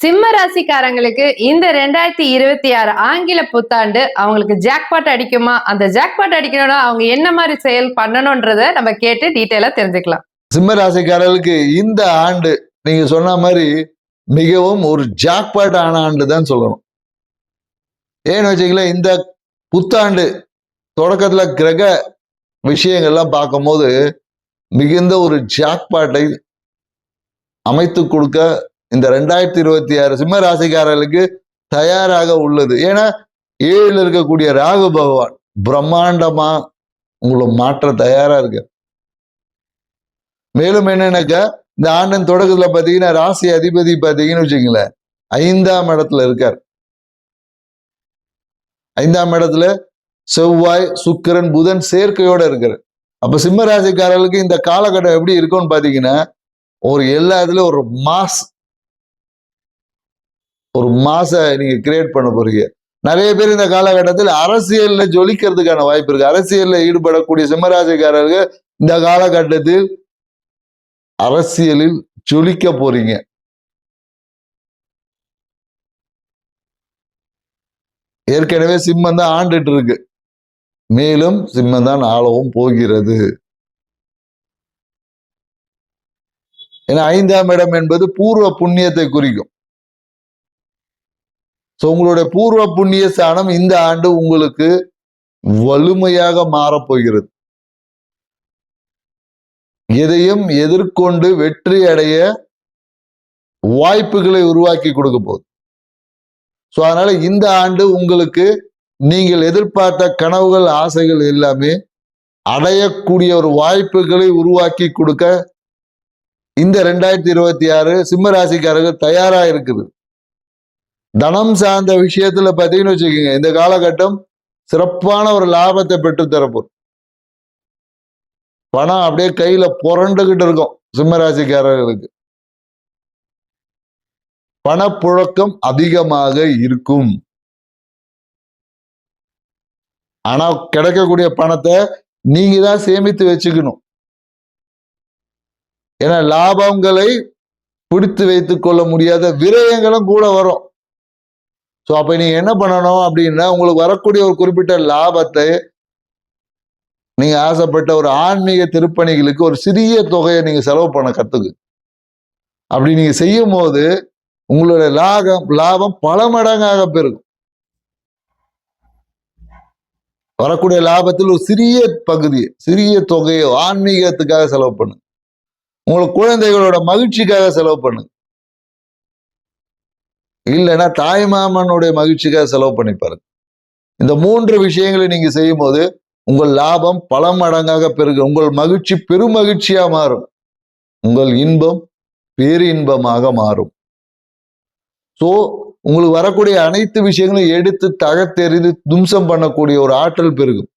சிம்ம ராசிக்காரங்களுக்கு இந்த 2026 ஆங்கில புத்தாண்டு அவங்களுக்கு ஜாக்பாட் அடிக்குமா? அந்த ஜாக்பாட் அடிக்கணும்னா அவங்க என்ன மாதிரி செயல் பண்ணணும்ன்றத நம்ம கேட்டு டீட்டெயிலா தெரிஞ்சுக்கலாம். சிம்ம ராசிக்காரர்களுக்கு இந்த ஆண்டு நீங்க சொன்ன மாதிரி மிகவும் ஒரு ஜாக்பாட் ஆன ஆண்டு தான் சொல்லணும். ஏன்னு வச்சுக்கல, இந்த புத்தாண்டு தொடக்கத்துல கிரக விஷயங்கள்லாம் பார்க்கும்போது மிகுந்த ஒரு ஜாக்பாட்டை அமைத்து கொடுக்க இந்த 2026 சிம்ம ராசிக்காரர்களுக்கு தயாராக உள்ளது. ஏன்னா 7ல் இருக்கக்கூடிய ராகு பகவான் பிரம்மாண்டமா உங்களை மாற்ற தயாரா இருக்கு. மேலும் என்னன்னாக்கா, இந்த ஆண்டின் தொடக்கத்துல பாத்தீங்கன்னா ராசி அதிபதி பாத்தீங்கன்னு வச்சுங்களேன் 5ஆம் இடத்துல இருக்கார். 5ஆம் இடத்துல செவ்வாய், சுக்கிரன், புதன் சேர்க்கையோட இருக்கிறார். அப்ப சிம்ம ராசிக்காரர்களுக்கு இந்த காலகட்டம் எப்படி இருக்கும்னு பாத்தீங்கன்னா, ஒரு எல்லா இதுலயும் ஒரு மாச நீங்க கிரியேட் பண்ண போறீங்க. நிறைய பேர் இந்த காலகட்டத்தில் அரசியல்ல ஜொலிக்கிறதுக்கான வாய்ப்பு இருக்கு. அரசியல்ல ஈடுபடக்கூடிய சிம்மராசிக்காரர்கள் இந்த காலகட்டத்தில் அரசியலில் ஜொலிக்க போறீங்க. ஏற்கனவே சிம்மம் தான் ஆண்டுட்டு இருக்கு, மேலும் சிம்மம் தான் ஆளவும் போகிறது. ஏன்னா 5ஆம் இடம் என்பது பூர்வ புண்ணியத்தை குறிக்கும். உங்களுடைய பூர்வ புண்ணிய ஸ்தானம் இந்த ஆண்டு உங்களுக்கு வலிமையாக மாறப்போகிறது. எதையும் எதிர்கொண்டு வெற்றி அடைய வாய்ப்புகளை உருவாக்கி கொடுக்க போகுது. அதனால இந்த ஆண்டு உங்களுக்கு நீங்கள் எதிர்பார்த்த கனவுகள், ஆசைகள் எல்லாமே அடையக்கூடிய ஒரு வாய்ப்புகளை உருவாக்கி கொடுக்க இந்த 2026 சிம்ம ராசிக்காரர்கள் தயாரா இருக்குது. தனம் சார்ந்த விஷயத்துல பார்த்தீங்கன்னு வச்சுக்கோங்க, இந்த காலகட்டம் சிறப்பான ஒரு லாபத்தை பெற்று தரப்போம். பணம் அப்படியே கையில புரண்டுகிட்டு இருக்கும். சிம்மராசிக்காரர்களுக்கு பணப்புழக்கம் அதிகமாக இருக்கும். ஆனா கிடைக்கக்கூடிய பணத்தை நீங்க தான் சேமித்து வச்சுக்கணும். ஏன்னா லாபங்களை பிடித்து வைத்துக் கொள்ள முடியாத விரயங்களும் கூட வரும். அப்ப நீங்க என்ன பண்ணணும் அப்படின்னா, உங்களுக்கு வரக்கூடிய ஒரு குறிப்பிட்ட லாபத்தை நீங்க ஆசைப்பட்ட ஒரு ஆன்மீக திருப்பணிகளுக்கு ஒரு சிறிய தொகையை நீங்க செலவு பண்ண கத்துக்கு. அப்படி நீங்க செய்யும் போது உங்களுடைய லாபம் பல மடங்காக பெருகும். வரக்கூடிய லாபத்தில் ஒரு சிறிய பகுதி, சிறிய தொகையை ஆன்மீகத்துக்காக செலவு பண்ணுங்க. உங்களுக்கு குழந்தைகளோட மகிழ்ச்சிக்காக செலவு பண்ணுங்க. இல்லைன்னா தாய்மாமனுடைய மகிழ்ச்சிக்காக செலவு பண்ணி பாருங்க. இந்த 3 விஷயங்களை நீங்க செய்யும் போது உங்கள் லாபம் பல மடங்காக பெருகும். உங்கள் மகிழ்ச்சி பெருமகிழ்ச்சியா மாறும். உங்கள் இன்பம் பேரின்பமாக மாறும். உங்களுக்கு வரக்கூடிய அனைத்து விஷயங்களும் எடுத்து தகத்தெறிந்து தும்சம் பண்ணக்கூடிய ஒரு ஆற்றல் பெருகும்.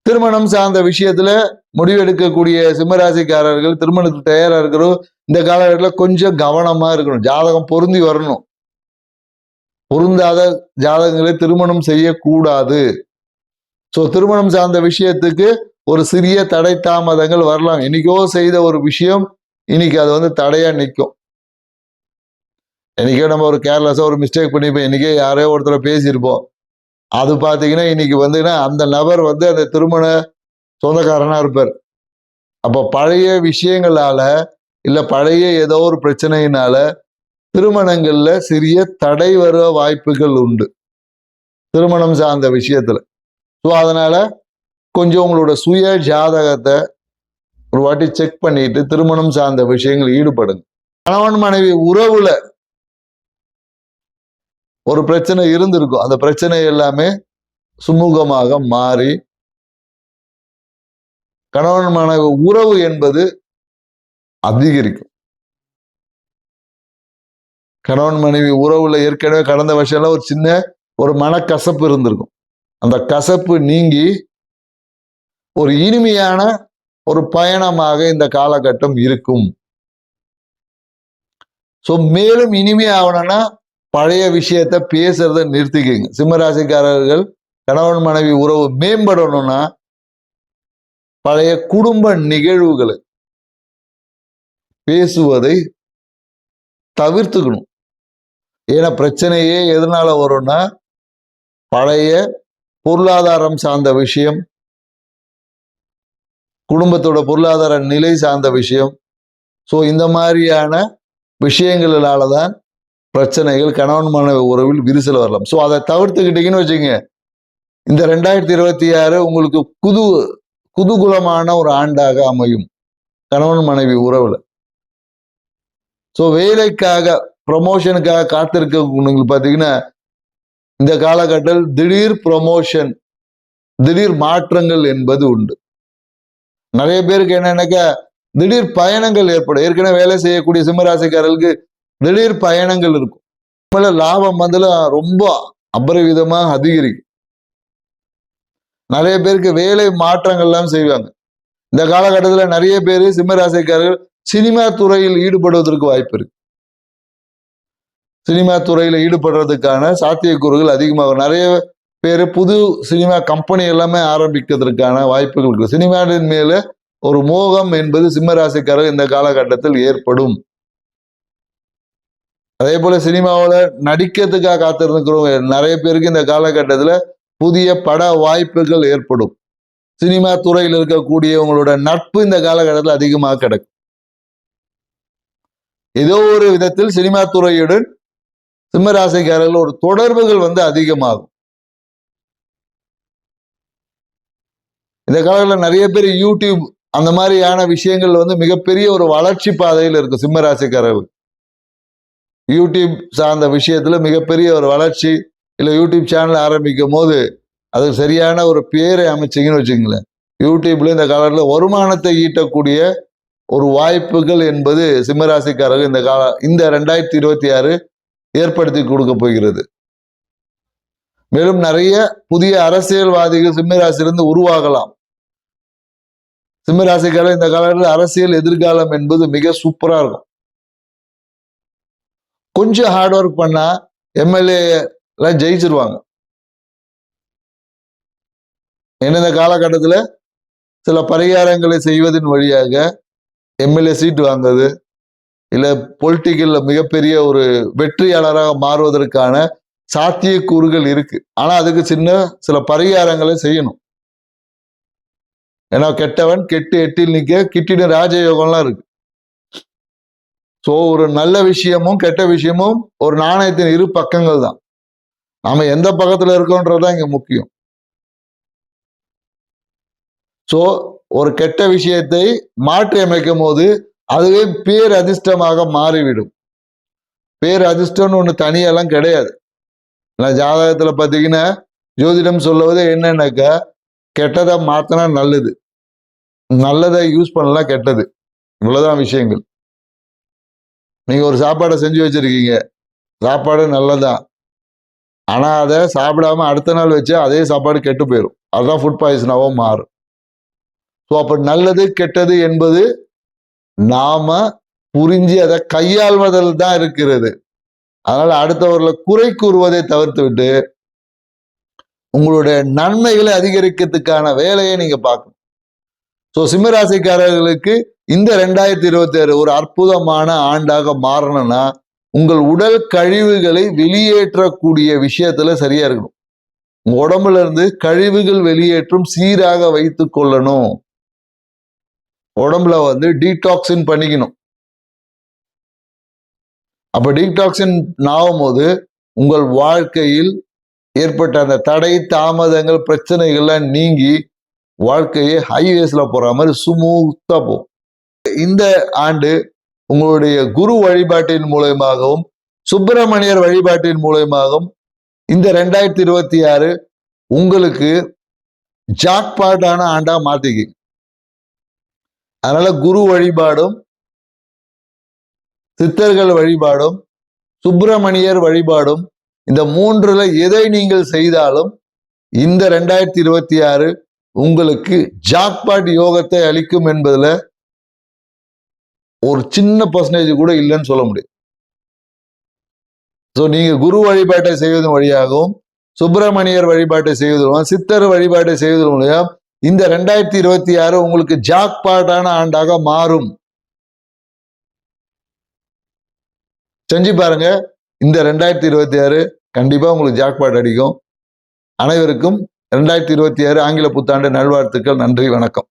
திருமணம் சார்ந்த விஷயத்துல முடிவெடுக்கக்கூடிய சிம்மராசிக்காரர்கள் திருமணத்துக்கு தயாரா இருக்கிறோம். இந்த காலகட்டத்தில் கொஞ்சம் கவனமா இருக்கணும். ஜாதகம் பொருந்தி வரணும். பொருந்தாத ஜாதகங்களை திருமணம் செய்யக்கூடாது. திருமணம் சார்ந்த விஷயத்துக்கு ஒரு சிறிய தடை தாமதங்கள் வரலாம். இன்னைக்கோ செய்த ஒரு விஷயம் இன்னைக்கு அது தடையா நிற்கும். இன்னைக்கே நம்ம ஒரு கேர்லெஸ்ஸா ஒரு மிஸ்டேக் பண்ணிப்போம். இன்னைக்கே யாரையோ ஒருத்தர பேசியிருப்போம். அது பார்த்தீங்கன்னா இன்னைக்கு அந்த நபர் அந்த திருமண சொந்தக்காரனா இருப்பார். அப்ப பழைய விஷயங்களால இல்ல பழைய ஏதோ ஒரு பிரச்சனையினால திருமணங்கள்ல சிறிய தடை வர வாய்ப்புகள் உண்டு, திருமணம் சார்ந்த விஷயத்துல. அதனால கொஞ்சம் உங்களோட சுய ஜாதகத்தை ஒரு வாட்டி செக் பண்ணிட்டு திருமணம் சார்ந்த விஷயங்கள் ஈடுபடுங்க. கணவன் மனைவி உறவுல ஒரு பிரச்சனை இருந்திருக்கும். அந்த பிரச்சனை எல்லாமே சுமூகமாக மாறி கணவன் மனைவி உறவு என்பது அதிகரிக்கும். கணவன் மனைவி உறவுல ஏற்கனவே கடந்த வருஷம்ல ஒரு சின்ன ஒரு மனக்கசப்பு இருந்திருக்கும். அந்த கசப்பு நீங்கி ஒரு இனிமையான ஒரு பயணமாக இந்த காலகட்டம் இருக்கும். மேலும் இனிமையாகணும்னா பழைய விஷயத்த பேசுறத நிறுத்திக்கங்க. சிம்மராசிக்காரர்கள் கணவன் மனைவி உறவு மேம்படணும்னா பழைய குடும்ப நிகழ்வுகளை பேசுவதை தவிர்த்துக்கணும். ஏன்னா பிரச்சனையே எதனால வரும்னா பழைய பொருளாதாரம் சார்ந்த விஷயம், குடும்பத்தோட பொருளாதார நிலை சார்ந்த விஷயம். ஸோ இந்த மாதிரியான விஷயங்களால தான் பிரச்சனைகள் கணவன் மனைவி உறவில் விரிசல் வரலாம். ஸோ அதை தவிர்த்துக்கிட்டீங்கன்னு வச்சுக்கோங்க, இந்த 2026 உங்களுக்கு குதூகூலமான ஒரு ஆண்டாக அமையும் கணவன் மனைவி உறவுல. ஸோ வேலைக்காக ப்ரமோஷனுக்காக காத்திருக்க பார்த்தீங்கன்னா இந்த காலகட்டத்தில் திடீர் ப்ரமோஷன், திடீர் மாற்றங்கள் என்பது உண்டு. நிறைய பேருக்கு என்னன்னாக்கா திடீர் பயணங்கள் ஏற்படும். ஏற்கனவே வேலை செய்யக்கூடிய சிம்மராசிக்காரர்களுக்கு திடீர் பயணங்கள் இருக்கும். லாபம் ரொம்ப அபரிவிதமாக அதிகரிக்கும். நிறைய பேருக்கு வேலை மாற்றங்கள் எல்லாம் செய்வாங்க. இந்த காலகட்டத்தில் நிறைய பேர் சிம்மராசிக்காரர்கள் சினிமா துறையில் ஈடுபடுவதற்கு வாய்ப்பு இருக்கு. சினிமா துறையில ஈடுபடுறதுக்கான சாத்தியக்கூறுகள் அதிகமாகும். நிறைய பேர் புது சினிமா கம்பெனி எல்லாமே ஆரம்பிக்கிறதுக்கான வாய்ப்புகள் இருக்கு. சினிமாவின் மேல ஒரு மோகம் என்பது சிம்மராசிக்காரர் இந்த காலகட்டத்தில் ஏற்படும். அதே போல சினிமாவில் நடிக்கிறதுக்காக காத்திருக்கிறவங்க நிறைய பேருக்கு இந்த காலகட்டத்தில் புதிய பட வாய்ப்புகள் ஏற்படும். சினிமா துறையில் இருக்கக்கூடியவங்களோட நட்பு இந்த காலகட்டத்தில் அதிகமாக கிடைக்கும். ஏதோ ஒரு விதத்தில் சினிமா துறையுடன் சிம்மராசிக்காரர்கள் ஒரு தொடர்புகள் அதிகமாகும். இந்த காலத்தில் நிறைய பேர் யூடியூப் அந்த மாதிரியான விஷயங்கள் மிகப்பெரிய ஒரு வளர்ச்சி பாதையில் இருக்கு. சிம்மராசிக்காரர்கள் யூடியூப் சார்ந்த விஷயத்துல மிகப்பெரிய ஒரு வளர்ச்சி, இல்லை யூடியூப் சேனல் ஆரம்பிக்கும் போது அது சரியான ஒரு பேரை அமைச்சிங்கன்னு வச்சுங்களேன், யூடியூப்ல இந்த காலத்தில் வருமானத்தை ஈட்டக்கூடிய ஒரு வாய்ப்புகள் என்பது சிம்மராசிக்காரர்கள் இந்த 2026 ஏற்படுத்தி கொடுக்க போகிறது. மேலும் நிறைய புதிய அரசியல்வாதிகள் சிம்மராசியிலிருந்து உருவாகலாம். சிம்மராசிக்காரர் இந்த காலத்தில் அரசியல் எதிர்காலம் என்பது மிக சூப்பரா இருக்கும். கொஞ்சம் ஹார்ட் ஒர்க் பண்ணா எம்எல்ஏ எல்லாம் ஜெயிச்சிருவாங்க. இந்த காலகட்டத்தில் சில பரிகாரங்களை செய்வதன் வழியாக எம்எல்ஏ சீட்டு வாங்குறது, இல்ல பொலிட்டிக்கல்ல மிகப்பெரிய ஒரு வெற்றியாளராக மாறுவதற்கான சாத்தியக்கூறுகள் இருக்கு. ஆனா அதுக்கு சில பரிகாரங்களை செய்யணும். ஏன்னா கெட்டவன் கெட்டு எட்டில் நிக்க கிட்டின ராஜயோகம்லாம் இருக்கு. ஸோ ஒரு நல்ல விஷயமும் கெட்ட விஷயமும் ஒரு நாணயத்தின் இரு பக்கங்கள் தான். நாம எந்த பக்கத்துல இருக்கோன்றதுதான் இங்க முக்கியம். ஸோ ஒரு கெட்ட விஷயத்தை மாற்றி அமைக்கும் போது அதுவே பேர் அதிர்ஷ்டமாக மாறிவிடும். பேர் அதிர்ஷ்டம்னு ஒண்ணு தனியெல்லாம் கிடையாது. ஜாதகத்துல பாத்தீங்கன்னா ஜோதிடம் சொல்லுவது என்னன்னாக்கா, கெட்டதை மாத்தினா நல்லது, நல்லதை யூஸ் பண்ணலாம் கெட்டது. இவ்வளவுதான் விஷயங்கள். நீங்க ஒரு சாப்பாடை செஞ்சு வச்சிருக்கீங்க, சாப்பாடு நல்லதான், ஆனா அதை சாப்பிடாம அடுத்த நாள் வச்சு அதே சாப்பாடு கெட்டு போயிடும். அதுதான் ஃபுட் பாய்சனாவும் மாறும். ஸோ அப்ப நல்லது கெட்டது என்பது நாம புரிஞ்சு அதை கையாள்வதில் தான் இருக்கிறது. அதனால அடுத்தவர்களை குறை கூறுவதை தவிர்த்து விட்டு உங்களுடைய நன்மைகளை அதிகரிக்கிறதுக்கான வேலையை நீங்க பார்க்கணும். ஸோ சிம்மராசிக்காரர்களுக்கு இந்த 2026 ஒரு அற்புதமான ஆண்டாக மாறணும்னா உங்கள் உடல் கழிவுகளை வெளியேற்றக்கூடிய விஷயத்துல சரியா இருக்கணும். உங்க உடம்புல இருந்து கழிவுகள் வெளியேற்றும் சீராக வைத்துக் கொள்ளணும். உடம்புல டீடாக்சின் பண்ணிக்கணும். அப்ப டீடாக்சின் ஆகும் போது உங்கள் வாழ்க்கையில் ஏற்பட்ட அந்த தடை தாமதங்கள் பிரச்சனைகள்லாம் நீங்கி வாழ்க்கையை ஹைவேஸ்ல போற மாதிரி சுமூத்தா போகும். இந்த ஆண்டு உங்களுடைய குரு வழிபாட்டின் மூலமாகவும் சுப்பிரமணியர் வழிபாட்டின் மூலமாகவும் இந்த 2026 உங்களுக்கு ஜாக்பாட்டான ஆண்டா மாத்திக்கு. அதனால குரு வழிபாடும் சித்தர்கள் வழிபாடும் சுப்பிரமணியர் வழிபாடும் இந்த மூன்றுல எதை நீங்கள் செய்தாலும் இந்த 2026 உங்களுக்கு ஜாக்பாட் யோகத்தை அளிக்கும் என்பதுல ஒரு சின்ன பர்சன்டேஜ் கூட இல்லைன்னு சொல்ல முடியும். ஸோ நீங்க குரு வழிபாட்டை செய்வதன் வழியாகவும் சுப்பிரமணியர் வழிபாட்டை செய்வதன் சித்தர் வழிபாட்டை செய்வதன் மூலம் இந்த 2026 உங்களுக்கு ஜாக்பாட்டான ஆண்டாக மாறும். செஞ்சு பாருங்க. இந்த 2026 கண்டிப்பா உங்களுக்கு ஜாக்பாட் அடிக்கும். அனைவருக்கும் 2026 ஆங்கில புத்தாண்டு நல்வாழ்த்துக்கள். நன்றி, வணக்கம்.